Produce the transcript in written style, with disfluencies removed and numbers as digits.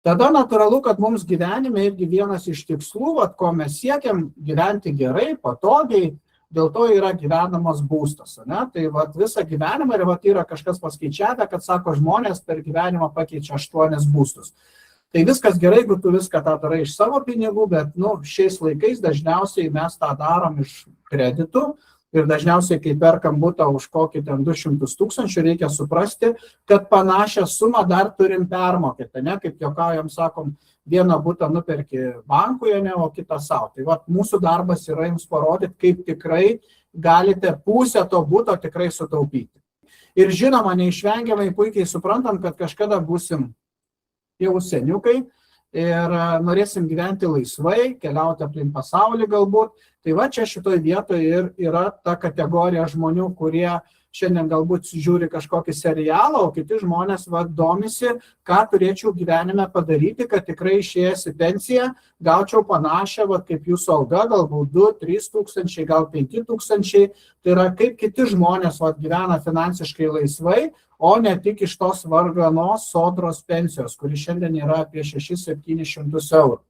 Tada natūralu, kad mums gyvenime irgi vienas iš tikslų, ko mes siekiam, gyventi gerai, patogiai, dėl to yra gyvenamas būstas. Ne? Tai visą gyvenimą ir yra kažkas paskaičiavę, kad sako, žmonės per gyvenimą pakeičia 8 būstus. Tai viskas gerai, jeigu tu viską tą darai iš savo pinigų, bet šiais laikais dažniausiai mes tą darom iš kreditų. Ir dažniausiai, kai perkam butą už kokį 200 000, reikia suprasti, kad panašią sumą dar turim permokėti. Ne? Kaip juokaujam, sakom, vieną butą nuperki bankuje, o kitą savo. Tai mūsų darbas yra jums parodyti, kaip tikrai galite pusę to buto tikrai sutaupyti. Ir žinoma, neišvengiamai puikiai suprantam, kad kažkada būsim jau seniukai ir norėsim gyventi laisvai, keliauti aplink pasaulį galbūt. Tai čia šitoj vietoje ir yra ta kategorija žmonių, kurie šiandien galbūt žiūri kažkokį serialą, o kiti žmonės domisi, ką turėčiau gyvenime padaryti, kad tikrai išėjęs į pensiją gaučiau panašią, kaip jūsų alga, galbūt 2-3 tūkstančiai, gal 5 tūkstančiai. Tai yra kaip kiti žmonės gyvena finansiškai laisvai, o ne tik iš tos varganos sodros pensijos, kuri šiandien yra apie 600-700 eurų.